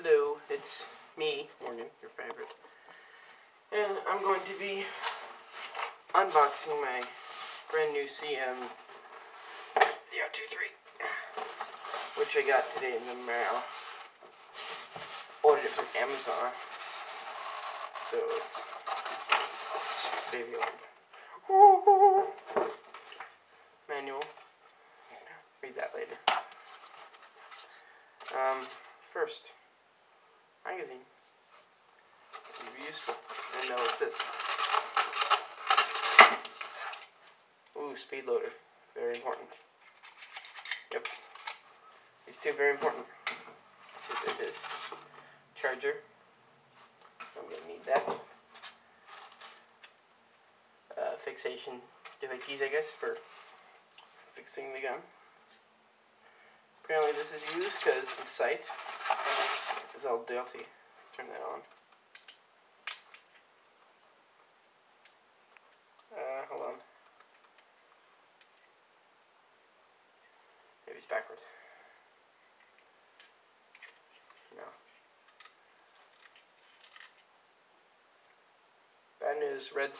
Hello, it's me, Morgan, your favorite. And I'm going to be unboxing my brand new CM 023, which I got today in the mail. Ordered it from Amazon. So it's baby old. Manual. Read that later. First, magazine. It'll be useful. And now what's this? Ooh, speed loader. Very important. Yep. These two very important. Let's see what this is. Charger. I'm gonna need that. Fixation doohickeys, I guess, for fixing the gun. Apparently this is used because the sight is all dirty. Let's turn that on. Hold on. Maybe it's backwards. No. Bad news, red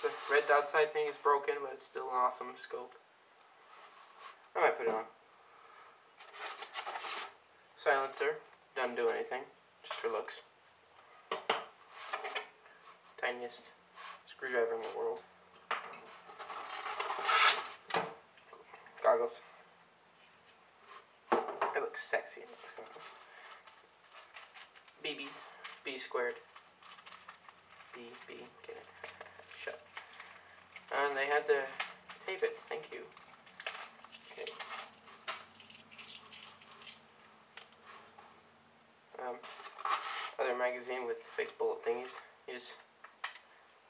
dot sight thing is broken, but it's still an awesome scope. I might put it on. Silencer, doesn't do anything, just for looks. Tiniest screwdriver in the world. Goggles. It looks sexy in those goggles. BBs. B squared. B, get it. Shut. And they had to tape it, thank you. Okay. Other magazine with fake bullet thingies. You just,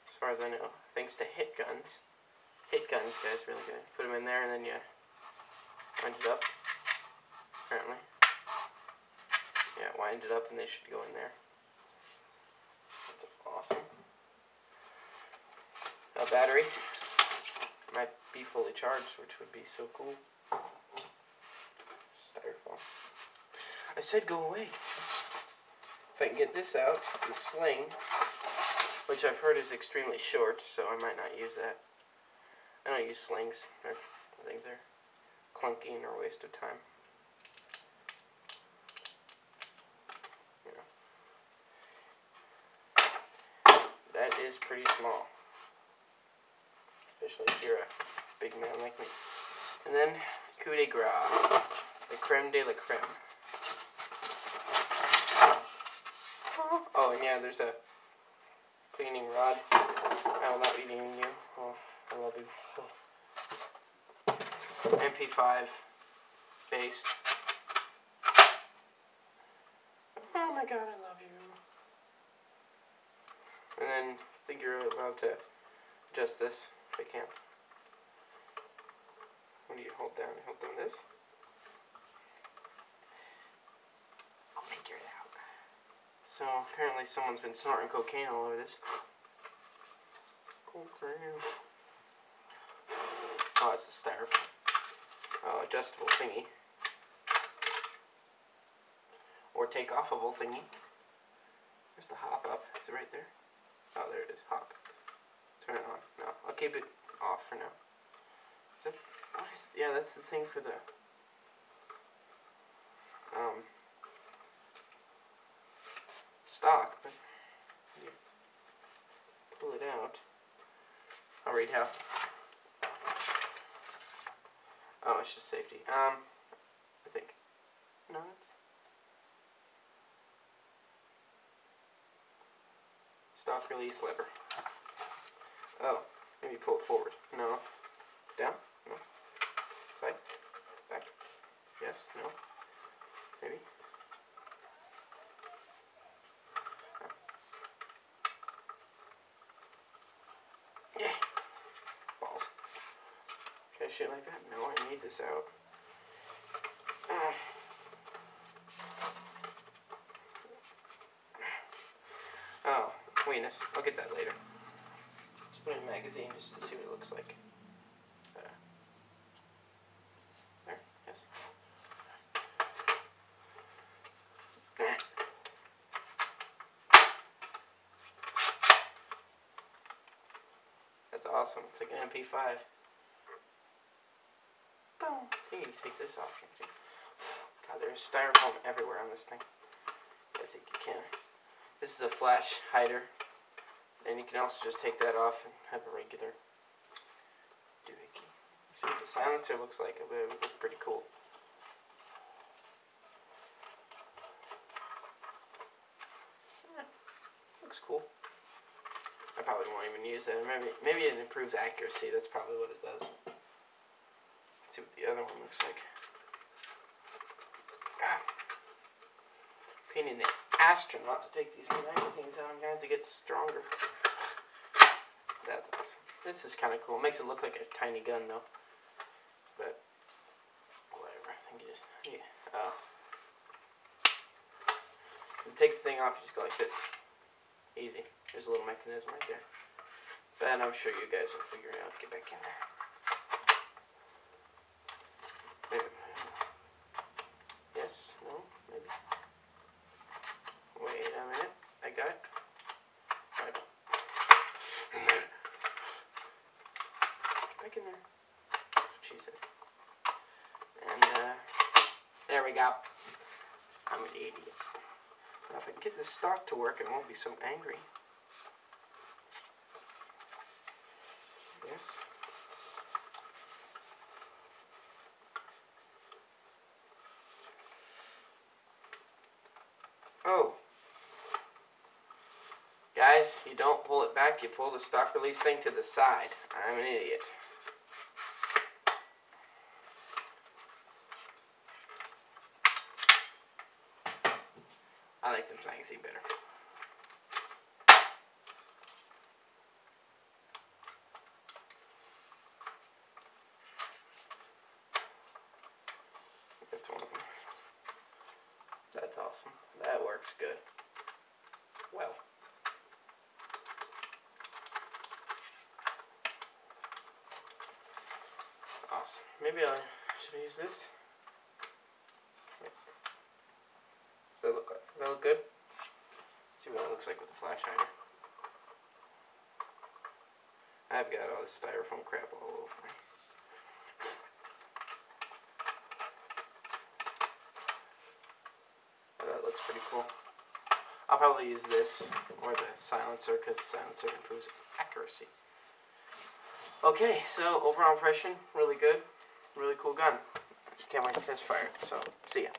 as far as I know, thanks to Hit Guns. Hit Guns, guys, really good. Put them in there and then you wind it up. Apparently. Yeah, wind it up and they should go in there. That's awesome. A battery. Might be fully charged, which would be so cool. Styrofoam. I said go away. If I can get this out, the sling, which I've heard is extremely short, so I might not use that. I don't use slings. I think they're clunky and are a waste of time. You know. That is pretty small. Especially if you're a big man like me. And then, coup de grace. The creme de la creme. Oh, and yeah, there's a cleaning rod. I will not be needing you. Oh, I love you. Oh. MP5 based. Oh my god, I love you. And then I think you're allowed to adjust this if I can. What do you hold down? You hold down this. I'll figure it out. So apparently someone's been snorting cocaine all over this. Cocaine. Oh, it's the styrofoam. Oh, adjustable thingy. Or take offable thingy. There's the hop up. Is it right there? Oh, there it is. Hop. Turn it on. No, I'll keep it off for now. Is that, yeah, that's the thing for the stock, but you pull it out. I'll read how. Oh, it's just safety. I think. No, it's stock release lever. Oh, maybe pull it forward. No. Down? No. Side? Back? Yes? No? Maybe? Yeah. Balls. Can I shoot like that? No, I need this out. Oh, weenus. I'll get that later. Let's put it in a magazine just to see what it looks like. There, yes. awesome. It's like an MP5. Boom. I think you can take this off, can't you? God, there's styrofoam everywhere on this thing. I think you can. This is a flash hider. And you can also just take that off and have a regular doohickey. See what the silencer looks like? It would look pretty cool. Yeah, looks cool. I probably won't even use that. Maybe it improves accuracy. That's probably what it does. Let's see what the other one looks like. Pain in the astronaut to take these magazines out, guys. It gets stronger. That's awesome. This is kind of cool. It makes it look like a tiny gun, though. But whatever. I think you just you take the thing off. You just go like this. Easy. There's a little mechanism right there. But I'm sure you guys will figure it out. Get back in there. Maybe. Yes. No. Maybe. Wait a minute. I got it. Right. Get back in there. That's what she said. And there we go. I'm an idiot. Now if I can get this stock to work, I won't be so angry. Yes. Oh. Guys, you don't pull it back, you pull the stock release thing to the side. I'm an idiot. I like this magazine better. That's one of them. That's awesome. That works good. Well. Awesome. Maybe should I use this? Does that look like? Does that look good? See what it looks like with the flash hider. I've got all this styrofoam crap all over me. But that looks pretty cool. I'll probably use this or the silencer because the silencer improves accuracy. Okay, so overall impression, really good. Really cool gun. Can't wait to test fire it. So, see ya.